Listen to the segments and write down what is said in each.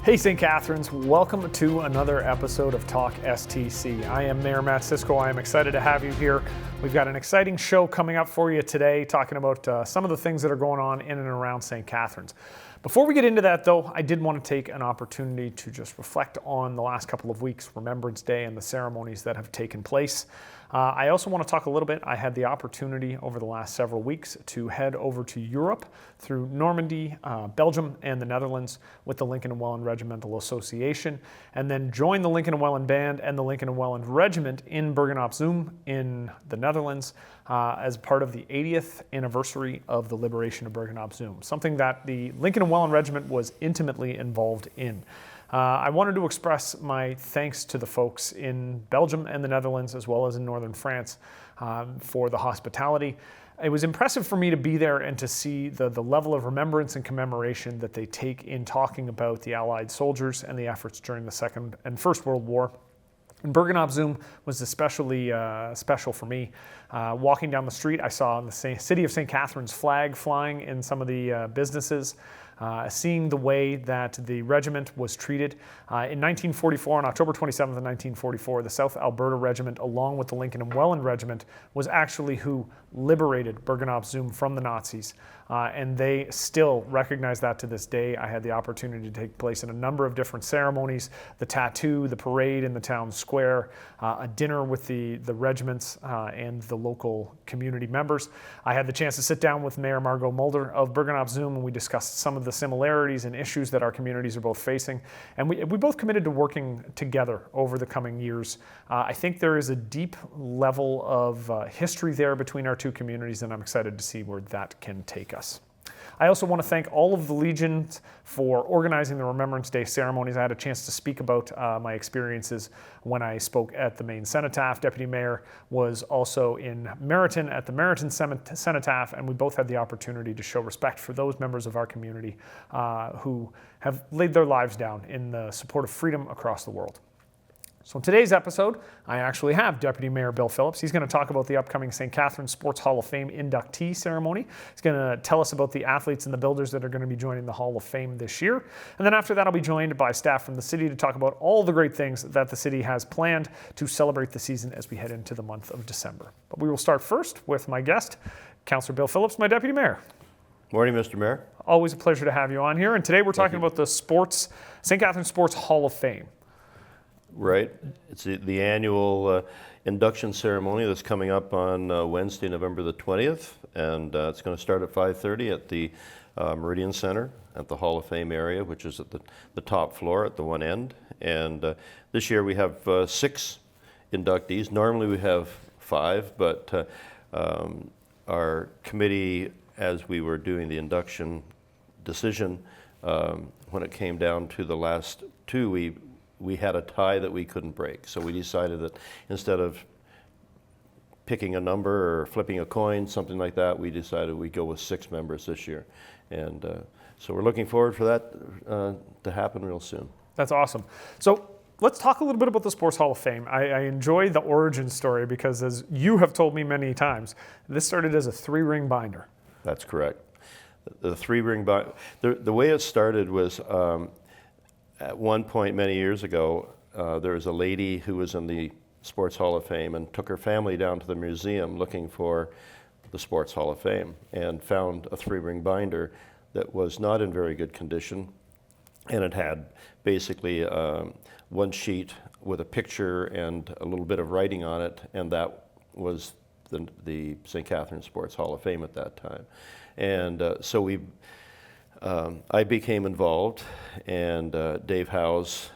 Hey St. Catharines, welcome to another episode of talkSTC. I am Mayor Matt Cisco. I am excited to have you here. We've got an exciting show coming up for you today, talking about some of the things that are going on in and around St. Catharines. Before we get into that though, I did want to take an opportunity to just reflect on the last couple of weeks, Remembrance Day and the ceremonies that have taken place. I also want to talk a little bit. I had the opportunity over the last several weeks to head over to Europe through Normandy, Belgium, and the Netherlands with the Lincoln and Welland Regimental Association, and then join the Lincoln and Welland Band and the Lincoln and Welland Regiment in Bergen-op-Zoom in the Netherlands as part of the 80th anniversary of the liberation of Bergen-op-Zoom, something that the Lincoln and Welland Regiment was intimately involved in. I wanted to express my thanks to the folks in Belgium and the Netherlands, as well as in northern France, for the hospitality. It was impressive for me to be there and to see the level of remembrance and commemoration that they take in talking about the Allied soldiers and the efforts during the Second and First World War. And Bergen-op-Zoom was especially special for me. Walking down the street, I saw the City of St. Catharines flag flying in some of the businesses. Seeing the way that the regiment was treated. In 1944, on October 27th of 1944, the South Alberta Regiment, along with the Lincoln and Welland Regiment, was actually who liberated Bergen-op-Zoom from the Nazis. And they still recognize that to this day. I had the opportunity to take place in a number of different ceremonies, the tattoo, the parade in the town square, a dinner with the regiments and the local community members. I had the chance to sit down with Mayor Margot Mulder of Bergen-op-Zoom, and we discussed some of the similarities and issues that our communities are both facing. And we both committed to working together over the coming years. I think there is a deep level of history there between our two communities, and I'm excited to see where that can take us. I also want to thank all of the Legions for organizing the Remembrance Day ceremonies. I had a chance to speak about my experiences when I spoke at the main cenotaph. Deputy Mayor was also in Meriton at the Meriton Cenotaph, and we both had the opportunity to show respect for those members of our community who have laid their lives down in the support of freedom across the world. So in today's episode, I actually have Deputy Mayor Bill Phillips. He's going to talk about the upcoming St. Catharines Sports Hall of Fame inductee ceremony. He's going to tell us about the athletes and the builders that are going to be joining the Hall of Fame this year. And then after that, I'll be joined by staff from the city to talk about all the great things that the city has planned to celebrate the season as we head into the month of December. But we will start first with my guest, Councillor Bill Phillips, my Deputy Mayor. Morning, Mr. Mayor. Always a pleasure to have you on here. And today we're talking about the St. Catharines Sports Hall of Fame. Right. It's the annual induction ceremony that's coming up on Wednesday, November the 20th, and it's going to start at 5:30 at the Meridian Center at the Hall of Fame area, which is at the top floor at the one end. And this year we have 6 inductees. Normally we have 5, but our committee, as we were doing the induction decision, when it came down to the last 2, we had a tie that we couldn't break. So we decided that instead of picking a number or flipping a coin, something like that, we decided we'd go with 6 members this year. And so we're looking forward for that to happen real soon. That's awesome. So let's talk a little bit about the Sports Hall of Fame. I enjoy the origin story because, as you have told me many times, this started as a 3-ring binder. That's correct. The 3-ring binder. The way it started was at one point many years ago, there was a lady who was in the Sports Hall of Fame and took her family down to the museum looking for the Sports Hall of Fame and found a 3-ring binder that was not in very good condition, and it had basically one sheet with a picture and a little bit of writing on it, and that was the St. Catharines Sports Hall of Fame at that time. And so I became involved, and Dave Howes,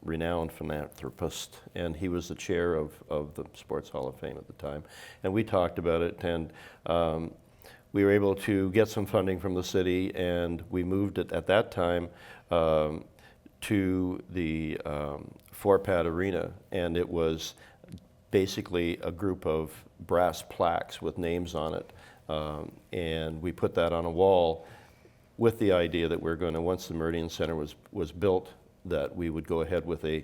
renowned philanthropist, and he was the chair of the Sports Hall of Fame at the time. And we talked about it, and we were able to get some funding from the city, and we moved it at that time to the four-pad arena, and it was basically a group of brass plaques with names on it, and we put that on a wall with the idea that we're going to, once the Meridian Center was built, that we would go ahead with a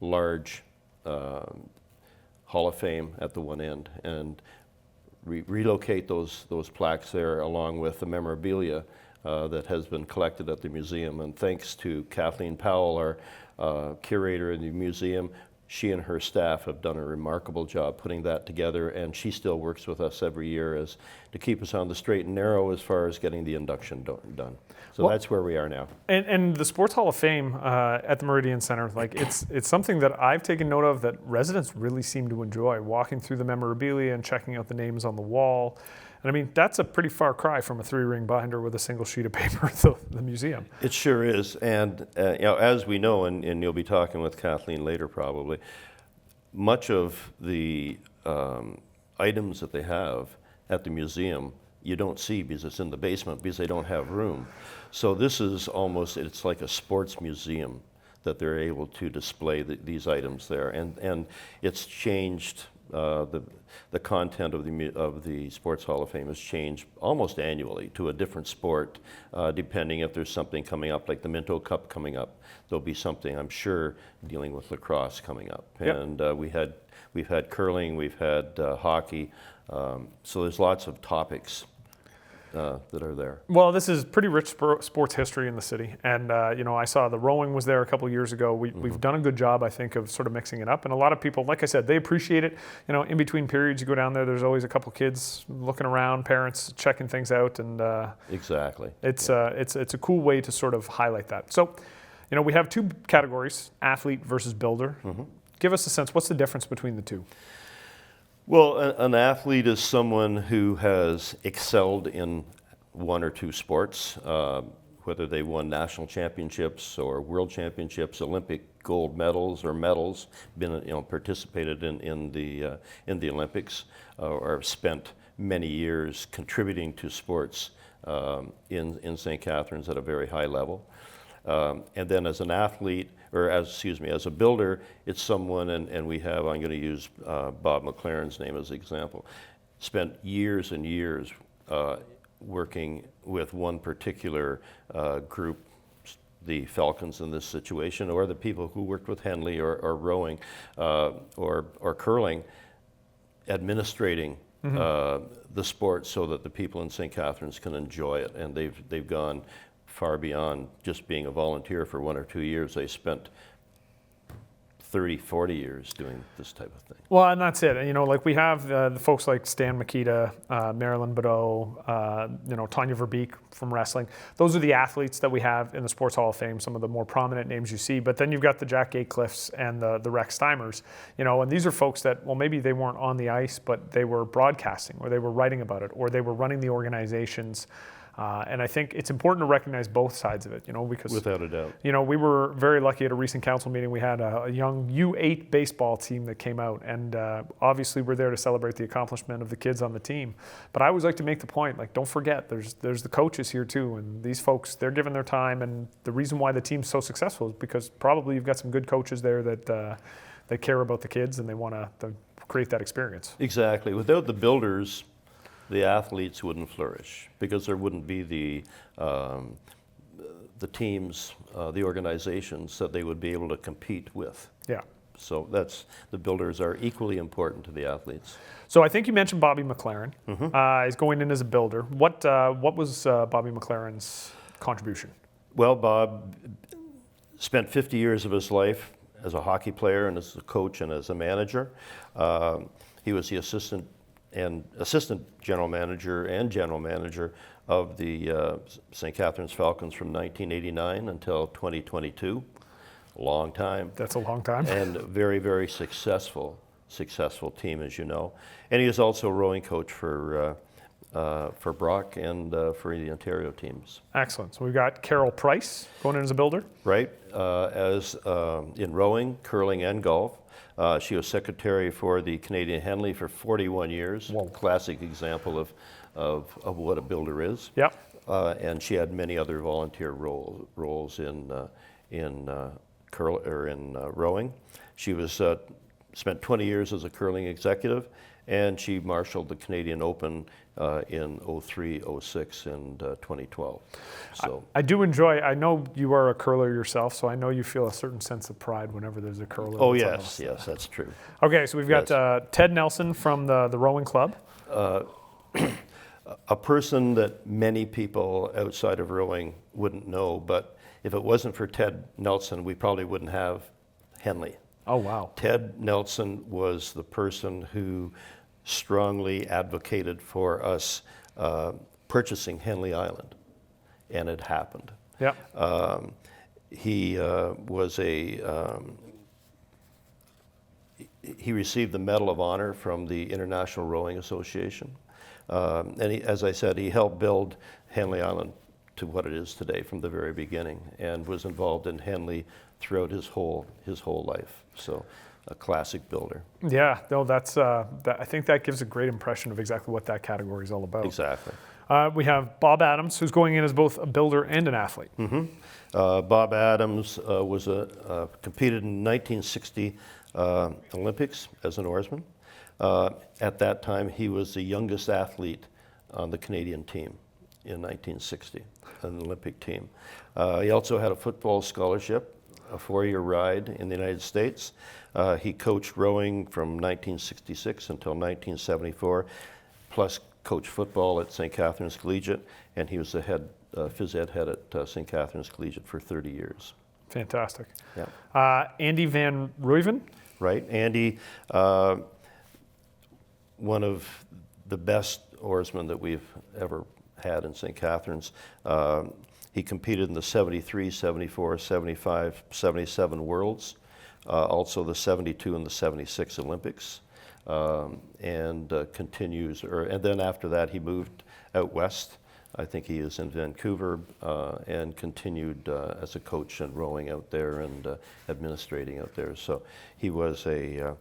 large Hall of Fame at the one end and relocate those plaques there along with the memorabilia that has been collected at the museum. And thanks to Kathleen Powell, our curator in the museum, she and her staff have done a remarkable job putting that together, and she still works with us every year to keep us on the straight and narrow as far as getting the induction done. So that's where we are now. And the Sports Hall of Fame at the Meridian Center, like it's something that I've taken note of that residents really seem to enjoy, walking through the memorabilia and checking out the names on the wall. And I mean, that's a pretty far cry from a 3-ring binder with a single sheet of paper at the museum. It sure is. And as we know, and you'll be talking with Kathleen later probably, much of the items that they have at the museum you don't see because it's in the basement because they don't have room. So this is almost, it's like a sports museum that they're able to display these items there. And it's changed, the content of the Sports Hall of Fame has changed almost annually to a different sport, depending if there's something coming up, like the Minto Cup coming up. There'll be something, I'm sure, dealing with lacrosse coming up. Yep. And we've had curling, we've had hockey, so there's lots of topics that are there. Well, this is pretty rich sports history in the city. And, I saw the rowing was there a couple of years ago. We've done a good job, I think, of sort of mixing it up. And a lot of people, like I said, they appreciate it. In between periods, you go down there's always a couple of kids looking around, parents checking things out. And exactly. It's a cool way to sort of highlight that. So, we have 2 categories, athlete versus builder. Give us a sense, what's the difference between the two? Well, an athlete is someone who has excelled in 1 or 2 sports, whether they won national championships or world championships, Olympic gold medals or medals, participated in the Olympics, or spent many years contributing to sports in St. Catharines at a very high level. And then as an athlete, or as a builder, it's someone, and we have, I'm going to use Bob McLaren's name as an example, spent years and years working with one particular group, the Falcons in this situation, or the people who worked with Henley or rowing or curling, administrating the sport so that the people in St. Catharines can enjoy it. And they've gone far beyond just being a volunteer for 1 or 2 years. They spent 30, 40 years doing this type of thing. Well, and that's it. Like we have the folks like Stan Makita, Marilyn Badeau, Tanya Verbeek from wrestling. Those are the athletes that we have in the Sports Hall of Fame, some of the more prominent names you see. But then you've got the Jack Gatecliffs and the Rex Steimers, and these are folks that, well, maybe they weren't on the ice, but they were broadcasting, or they were writing about it, or they were running the organizations. And I think it's important to recognize both sides of it, because without a doubt, we were very lucky at a recent council meeting. We had a young U8 baseball team that came out, and obviously we're there to celebrate the accomplishment of the kids on the team. But I always like to make the point, like, don't forget, there's the coaches here too, and these folks, they're giving their time, and the reason why the team's so successful is because probably you've got some good coaches there that care about the kids and they want to create that experience. Exactly. Without the builders, the athletes wouldn't flourish because there wouldn't be the teams, the organizations that they would be able to compete with. Yeah. So the builders are equally important to the athletes. So I think you mentioned Bobby McLaren. He's going in as a builder. What was Bobby McLaren's contribution? Well, Bob spent 50 years of his life as a hockey player and as a coach and as a manager. He was the assistant general manager and general manager of the St. Catharines Falcons from 1989 until 2022. A long time. That's a long time. And very, very successful team, as you know. And he is also a rowing coach for Brock and for the Ontario teams. Excellent. So we've got Carol Price going in as a builder. Right, as in rowing, curling, and golf. She was secretary for the Canadian Henley for 41 years. Whoa. Classic example of what a builder is. Yep. And she had many other volunteer roles in rowing. She was spent 20 years as a curling executive, and she marshaled the Canadian Open in 03, 06, and 2012. So I do enjoy, I know you are a curler yourself, so I know you feel a certain sense of pride whenever there's a curler. oh yes, that's true. Okay, so we've got Ted Nelson from the rowing club. a person that many people outside of rowing wouldn't know, but if it wasn't for Ted Nelson, we probably wouldn't have Henley. Oh, wow. Ted Nelson was the person who strongly advocated for us purchasing Henley Island, and it happened. Yeah. He was he received the Medal of Honor from the International Rowing Association. And as I said, he helped build Henley Island to what it is today from the very beginning, and was involved in Henley throughout his whole life. So, a classic builder. Yeah, no, I think that gives a great impression of exactly what that category is all about. Exactly. We have Bob Adams, who's going in as both a builder and an athlete. Mm-hmm. Bob Adams competed in 1960 Olympics as an oarsman. At that time, he was the youngest athlete on the Canadian team in 1960, an Olympic team. He also had a football scholarship, a 4-year ride in the United States. He coached rowing from 1966 until 1974, plus coached football at St. Catharines Collegiate, and he was the phys ed head at St. Catharines Collegiate for 30 years. Fantastic. Yeah. Andy Van Ruyven. Right. Andy, one of the best oarsmen that we've ever had in St. Catharines. He competed in the 73, 74, 75, 77 Worlds, also the 72 and the 76 Olympics, and continues. And then after that, he moved out west. I think he is in Vancouver, and continued as a coach and rowing out there and administrating out there. So he was a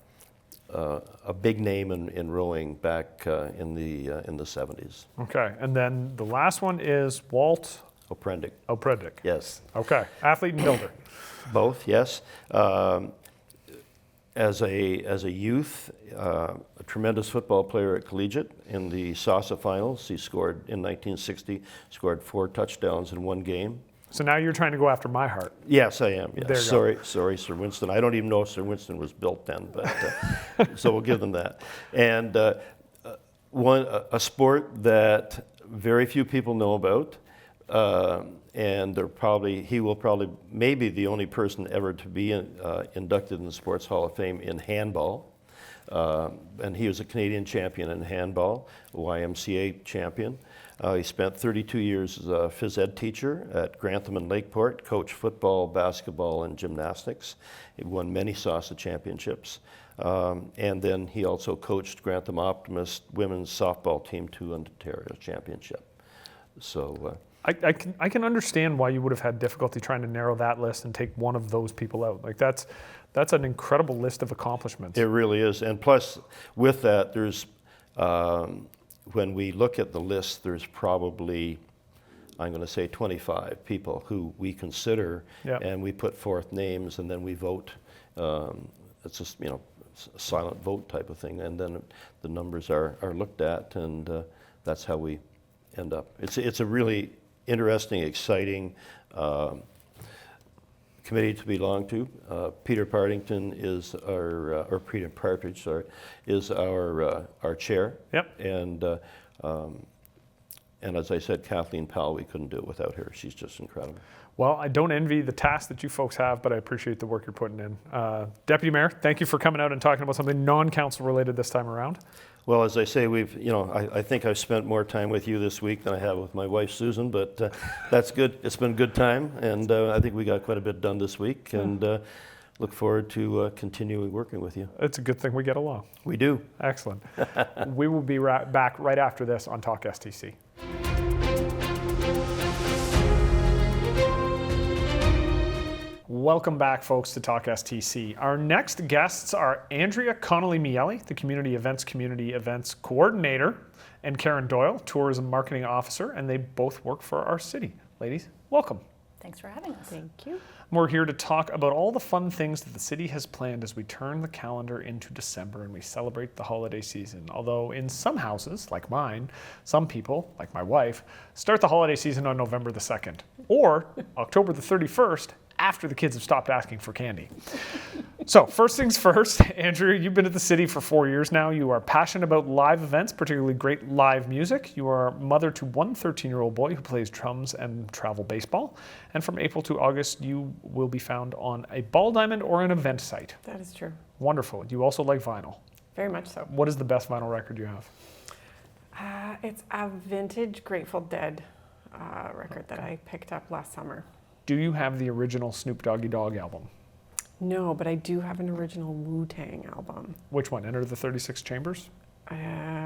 big name in rowing back in the 70s. Okay, and then the last one is Walt Oprendick. Yes. Okay, athlete and builder. Both, yes. As a youth, a tremendous football player at collegiate. In the SASA finals, he scored in 1960, scored 4 touchdowns in 1 game. So now you're trying to go after my heart. Yes, I am. Yes. There you Sorry, Sir Winston. I don't even know if Sir Winston was built then, but so we'll give them that. And a sport that very few people know about, and he will probably maybe the only person ever to be inducted in the Sports Hall of Fame in handball. And he was a Canadian champion in handball, a YMCA champion. He spent 32 years as a phys ed teacher at Grantham and Lakeport, coached football, basketball, and gymnastics. He won many SASA championships. And then he also coached Grantham Optimist women's softball team to an Ontario championship. So I can understand why you would have had difficulty trying to narrow that list and take one of those people out. Like that's an incredible list of accomplishments. It really is. And plus, with that, there's when we look at the list, there's probably, I'm going to say 25 people who we consider, and we put forth names, and then we vote. It's just, a silent vote type of thing, and then the numbers are looked at, and that's how we end up. It's a really interesting, exciting committee to belong to. Peter Partington is or Peter Partridge, sorry, is our chair. Yep. And as I said, Kathleen Powell, we couldn't do it without her. She's just incredible. Well, I don't envy the task that you folks have, but I appreciate the work you're putting in. Deputy Mayor, thank you for coming out and talking about something non-council related this time around. Well, as I say, I think I've spent more time with you this week than I have with my wife, Susan, but that's good. It's been a good time, and I think we got quite a bit done this week, and look forward to continuing working with you. It's a good thing we get along. We do. Excellent. We will be back right after this on talkSTC. Welcome back, folks, to talkSTC. Our next guests are Andrea Connolly-Miele, the Community Events Coordinator, and Karen Doyle, Tourism Marketing Officer, and they both work for our city. Ladies, welcome. Thanks for having us. Thank you. We're here to talk about all the fun things that the city has planned as we turn the calendar into December and we celebrate the holiday season. Although in some houses, like mine, some people, like my wife, start the holiday season on November the 2nd or October the 31st after the kids have stopped asking for candy. So first things first, Andrea, you've been at the city for 4 years now. You are passionate about live events, particularly great live music. You are mother to one 13-year-old boy who plays drums and travel baseball. And from April to August, you will be found on a ball diamond or an event site. That is true. Wonderful. You also like vinyl. Very much so. What is the best vinyl record you have? It's a vintage Grateful Dead record that I picked up last summer. Do you have the original Snoop Doggy Dogg album? No, but I do have an original Wu-Tang album. Which one? Enter the 36 Chambers?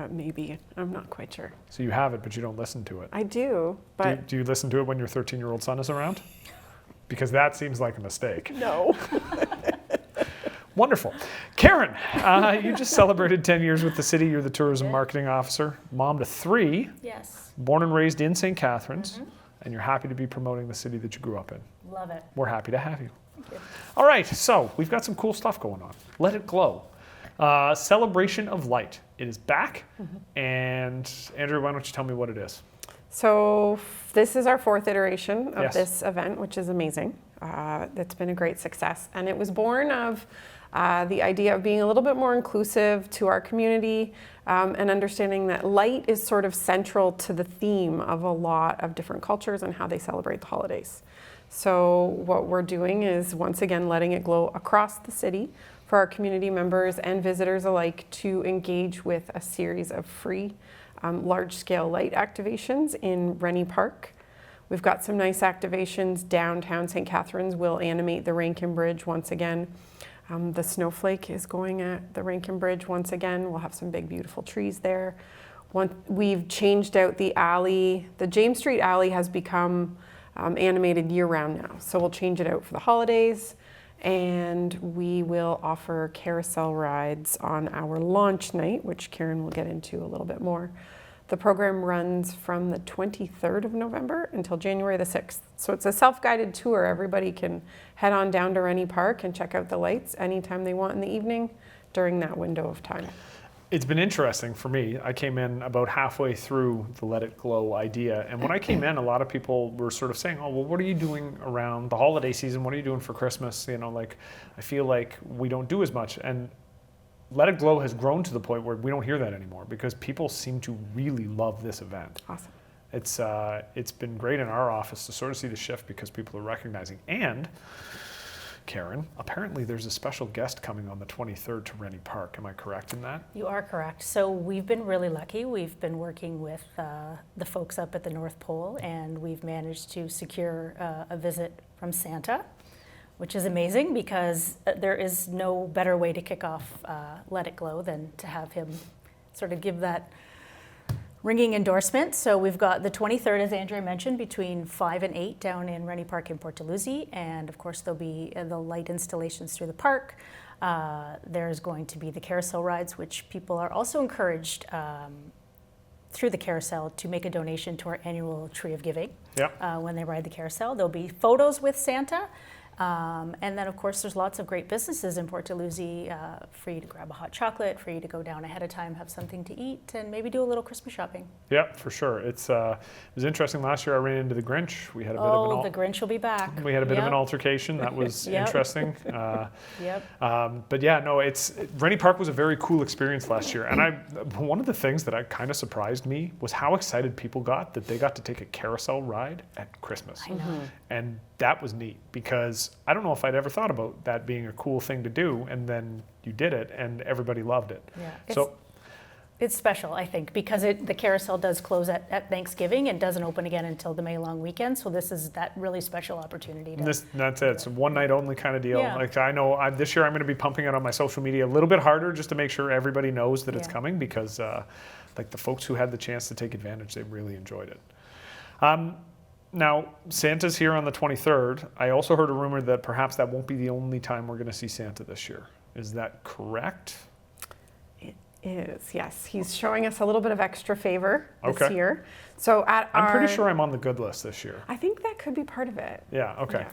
Maybe. I'm not quite sure. So you have it, but you don't listen to it. I do, but... Do you listen to it when your 13-year-old son is around? Because that seems like a mistake. No. Wonderful. Karen, you just celebrated 10 years with the city. You're the tourism marketing officer, mom to 3. Yes. Born and raised in St. Catharines. And you're happy to be promoting the city that you grew up in. Love it. We're happy to have you. Thank you. All right, so we've got some cool stuff going on. Let It Glow. Celebration of Light. It is back. And Andrew, why don't you tell me what it is? So this is our 4th iteration of Yes. this event, which is amazing. It's been a great success. And it was born of the idea of being a little bit more inclusive to our community and understanding that light is sort of central to the theme of a lot of different cultures and how they celebrate the holidays. So what we're doing is once again letting it glow across the city for our community members and visitors alike to engage with a series of free large-scale light activations in Rennie Park. We've got some nice activations downtown St. Catharines. We'll animate the Rankin Bridge once again. The snowflake is going at the Rankin Bridge once again. We'll have some big, beautiful trees there. We've changed out the alley. The James Street alley has become animated year-round now. So we'll change it out for the holidays. And we will offer carousel rides on our launch night, which Karen will get into a little bit more. The program runs from the 23rd of November until January the 6th. So it's a self-guided tour. Everybody can head on down to Rennie Park and check out the lights anytime they want in the evening during that window of time. It's been interesting for me. I came in about halfway through the Let It Glow idea. And when I came in, a lot of people were sort of saying, oh, well, what are you doing around the holiday season? What are you doing for Christmas? You know, like, I feel like we don't do as much. And Let It Glow has grown to the point where we don't hear that anymore because people seem to really love this event. Awesome. It's been great in our office to sort of see the shift because people are recognizing. And Karen, apparently there's a special guest coming on the 23rd to Rennie Park. Am I correct in that? You are correct. So we've been really lucky. We've been working with the folks up at the North Pole, and we've managed to secure a visit from Santa, which is amazing because there is no better way to kick off Let It Glow than to have him sort of give that ringing endorsement. So we've got the 23rd, as Andrea mentioned, between 5 and 8 down in Rennie Park in Port Dalhousie. And of course, there'll be the light installations through the park. There's going to be the carousel rides, which people are also encouraged through the carousel to make a donation to our annual Tree of Giving. Yeah. When they ride the carousel. There'll be photos with Santa. And then, of course, there's lots of great businesses in Port Dalhousie for you to grab a hot chocolate, for you to go down ahead of time, have something to eat, and maybe do a little Christmas shopping. Yeah, for sure. It was interesting. Last year I ran into the Grinch. We had a bit of an the Grinch will be back. We had a bit of an altercation. That was interesting. But yeah, no, Rennie Park was a very cool experience last year. And one of the things that kind of surprised me was how excited people got that they got to take a carousel ride at Christmas. I know. And that was neat because I don't know if I'd ever thought about that being a cool thing to do, and then you did it and everybody loved it. Yeah. It's special, I think, because the carousel does close at Thanksgiving and doesn't open again until the May long weekend. So this is that really special opportunity. That's it. It's a one night only kind of deal. Yeah. Like I know this year I'm going to be pumping it on my social media a little bit harder just to make sure everybody knows that it's coming because like the folks who had the chance to take advantage, they really enjoyed it. Now, Santa's here on the 23rd. I also heard a rumor that perhaps that won't be the only time we're going to see Santa this year. Is that correct? It is, yes. He's showing us a little bit of extra favor this year. So I'm pretty sure I'm on the good list this year. I think that could be part of it. Yeah, okay.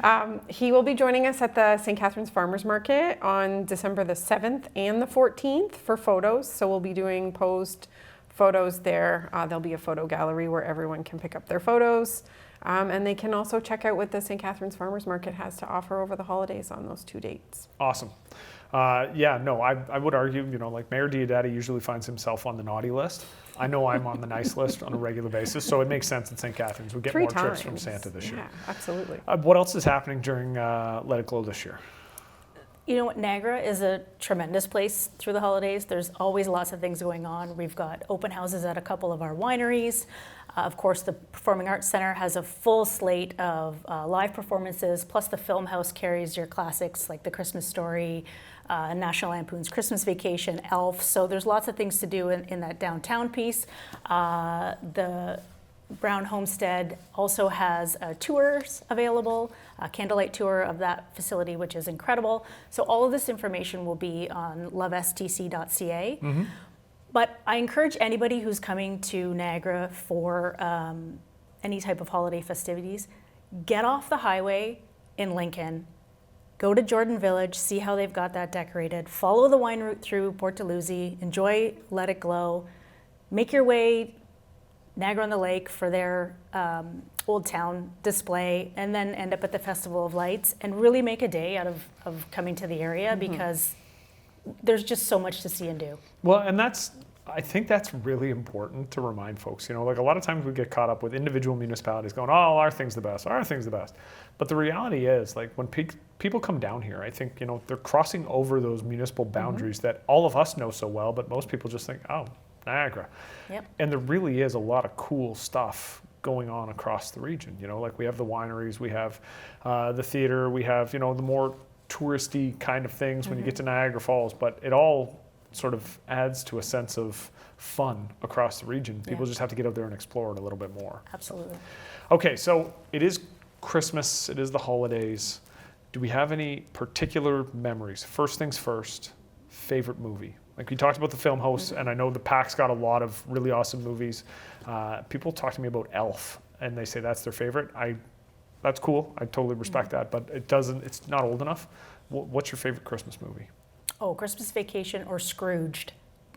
Yeah. He will be joining us at the St. Catharines Farmers Market on December the 7th and the 14th for photos. So we'll be doing posed photos there. There'll be a photo gallery where everyone can pick up their photos. And they can also check out what the St. Catharines Farmers Market has to offer over the holidays on those 2 dates. Awesome. I would argue, like Mayor Diodati usually finds himself on the naughty list. I know I'm on the nice list on a regular basis, so it makes sense at St. Catharines. We get 3 more times. trips from Santa this year. Yeah, absolutely. What else is happening during Let It Glow this year? You know what, Niagara is a tremendous place through the holidays. There's always lots of things going on. We've got open houses at a couple of our wineries. Of course, the Performing Arts Center has a full slate of live performances, plus the Film House carries your classics like The Christmas Story, National Lampoon's Christmas Vacation, Elf. So there's lots of things to do in that downtown piece. The Brown Homestead also has tours available, a candlelight tour of that facility, which is incredible. So all of this information will be on lovestc.ca. Mm-hmm. But I encourage anybody who's coming to Niagara for any type of holiday festivities, get off the highway in Lincoln, go to Jordan Village, see how they've got that decorated, follow the wine route through Port Dalhousie, enjoy Let It Glow, make your way Niagara-on-the-Lake for their Old Town display, and then end up at the Festival of Lights, and really make a day out of coming to the area, because there's just so much to see and do. Well, and I think that's really important to remind folks. Like a lot of times we get caught up with individual municipalities going, oh, our thing's the best, our thing's the best. But the reality is, like, when people come down here, I think, they're crossing over those municipal boundaries that all of us know so well, but most people just think, oh, Niagara. Yep. And there really is a lot of cool stuff going on across the region. Like we have the wineries, we have the theater, we have, the more touristy kind of things when you get to Niagara Falls, but it all sort of adds to a sense of fun across the region. People just have to get out there and explore it a little bit more. Absolutely. Okay, so it is Christmas, it is the holidays. Do we have any particular memories? First things first, favorite movie? Like we talked about the Film House, and I know the PAC's got a lot of really awesome movies. People talk to me about Elf, and they say that's their favorite. That's cool. I totally respect that, but it's not old enough. What's your favorite Christmas movie? Oh, Christmas Vacation or Scrooged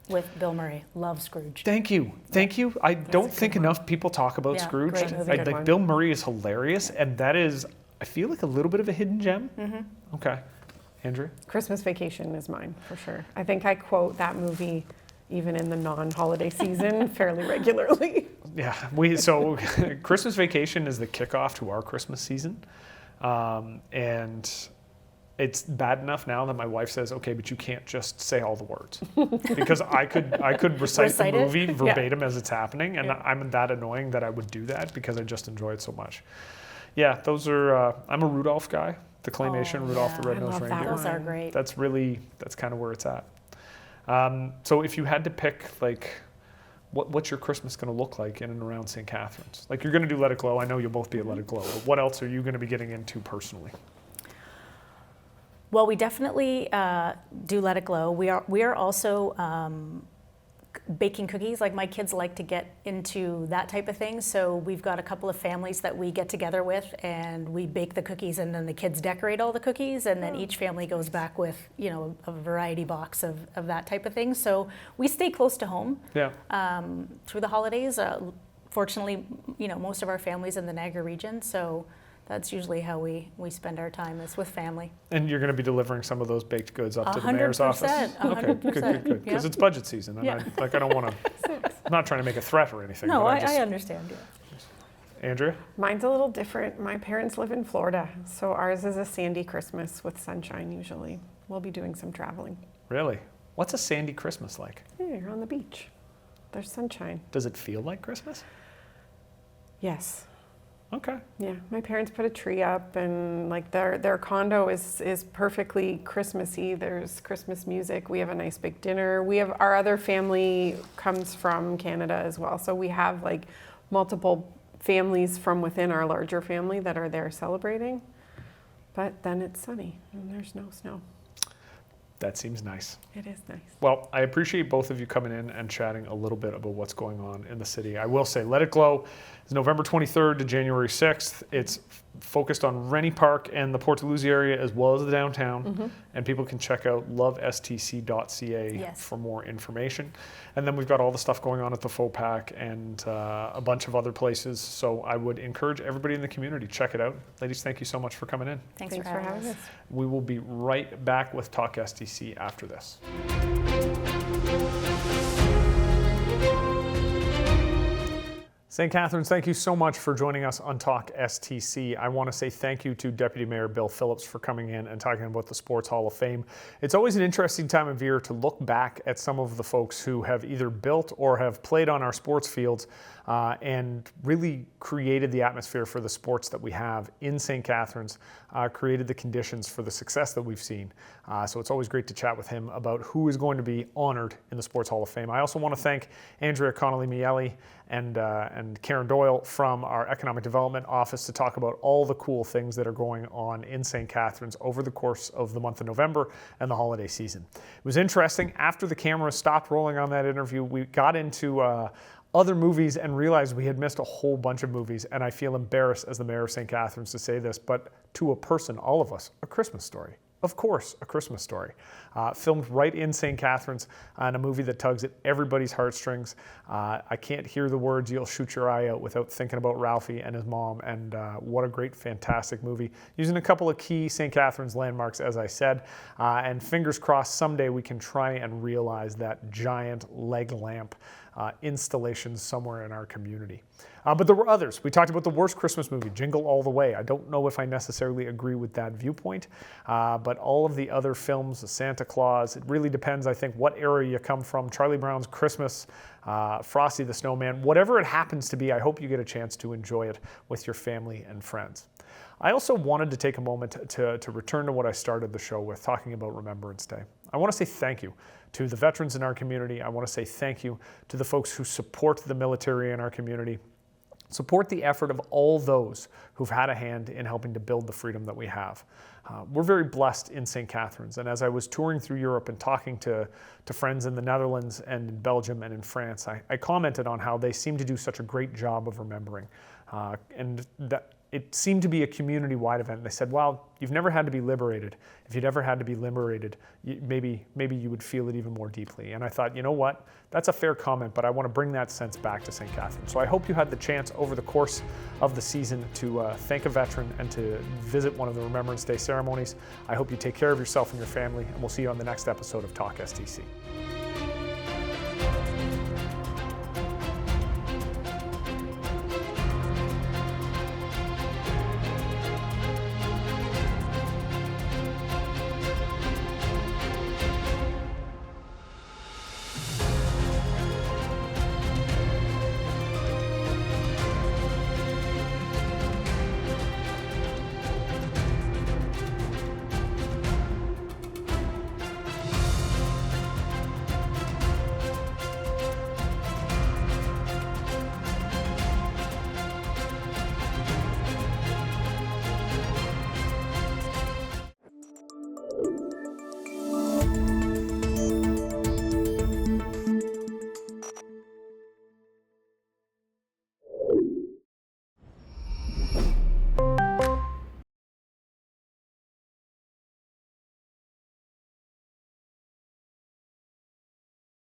with Bill Murray. Love Scrooged. Thank you. I don't think enough people talk about Yeah, Scrooge. great movie. Bill Murray is hilarious, and that is, I feel like, a little bit of a hidden gem. Okay. Andrea? Christmas Vacation is mine, for sure. I think I quote that movie even in the non-holiday season fairly regularly. Yeah, so Christmas Vacation is the kickoff to our Christmas season, and it's bad enough now that my wife says, okay, but you can't just say all the words, because I could recite the movie verbatim as it's happening, and I'm that annoying that I would do that because I just enjoy it so much. Yeah, those are, I'm a Rudolph guy, the claymation Rudolph the Red-Nosed Reindeer. Those are great. That's kind of where it's at. So if you had to pick, like, what's your Christmas going to look like in and around St. Catharines? Like, you're going to do Let It Glow. I know you'll both be at Let It Glow. But what else are you going to be getting into personally? Well, we definitely do Let It Glow. We are also baking cookies. Like, my kids like to get into that type of thing. So we've got a couple of families that we get together with, and we bake the cookies, and then the kids decorate all the cookies, and then each family goes back with, a variety box of that type of thing. So we stay close to home through the holidays. Fortunately, most of our family's in the Niagara region, so that's usually how we spend our time, is with family. And you're going to be delivering some of those baked goods up to the mayor's office? 100%. Okay, good. Because it's budget season, and I don't want to, I'm not trying to make a threat or anything. No, but I understand. Yeah. Andrea? Mine's a little different. My parents live in Florida, so ours is a sandy Christmas with sunshine usually. We'll be doing some traveling. Really? What's a sandy Christmas like? Yeah, you're on the beach. There's sunshine. Does it feel like Christmas? Yes. Okay. Yeah, my parents put a tree up, and like their condo is perfectly Christmassy. There's Christmas music. We have a nice big dinner. We have, our other family comes from Canada as well, so we have like multiple families from within our larger family that are there celebrating. But then it's sunny and there's no snow. That seems nice. It is nice. Well, I appreciate both of you coming in and chatting a little bit about what's going on in the city. I will say, Let It Glow is November 23rd to January 6th. It's focused on Rennie Park and the Port Dalhousie area as well as the downtown. And people can check out lovestc.ca for more information. And then we've got all the stuff going on at the Faux Pack and a bunch of other places. So I would encourage everybody in the community, check it out. Ladies, thank you so much for coming in. Thanks for having us. We will be right back with Talk STC after this. St. Catharines, thank you so much for joining us on Talk STC. I want to say thank you to Deputy Mayor Bill Phillips for coming in and talking about the Sports Hall of Fame. It's always an interesting time of year to look back at some of the folks who have either built or have played on our sports fields and really created the atmosphere for the sports that we have in St. Catharines, created the conditions for the success that we've seen. So it's always great to chat with him about who is going to be honored in the Sports Hall of Fame. I also want to thank Andrea Connolly-Miele and Karen Doyle from our Economic Development Office to talk about all the cool things that are going on in St. Catharines over the course of the month of November and the holiday season. It was interesting. After the camera stopped rolling on that interview, we got into other movies and realized we had missed a whole bunch of movies. And I feel embarrassed as the mayor of St. Catharines to say this, but to a person, all of us, A Christmas Story. Of course, A Christmas Story. Filmed right in St. Catharines and a movie that tugs at everybody's heartstrings. I can't hear the words "You'll shoot your eye out" without thinking about Ralphie and his mom, and what a great, fantastic movie. Using a couple of key St. Catharines landmarks, as I said, and fingers crossed someday we can try and realize that giant leg lamp installation somewhere in our community. But there were others. We talked about the worst Christmas movie, Jingle All the Way. I don't know if I necessarily agree with that viewpoint, but all of the other films, Santa Claus, it really depends, I think, what era you come from. Charlie Brown's Christmas, Frosty the Snowman, whatever it happens to be, I hope you get a chance to enjoy it with your family and friends. I also wanted to take a moment to return to what I started the show with, talking about Remembrance Day. I want to say thank you to the veterans in our community. I want to say thank you to the folks who support the military in our community. Support the effort of all those who've had a hand in helping to build the freedom that we have. We're very blessed in St. Catharines, and as I was touring through Europe and talking to friends in the Netherlands and in Belgium and in France, I commented on how they seem to do such a great job of remembering, and that it seemed to be a community-wide event. They said, well, you've never had to be liberated. If you'd ever had to be liberated, maybe you would feel it even more deeply. And I thought, you know what? That's a fair comment, but I want to bring that sense back to St. Catharines. So I hope you had the chance over the course of the season to thank a veteran and to visit one of the Remembrance Day ceremonies. I hope you take care of yourself and your family, and we'll see you on the next episode of Talk STC.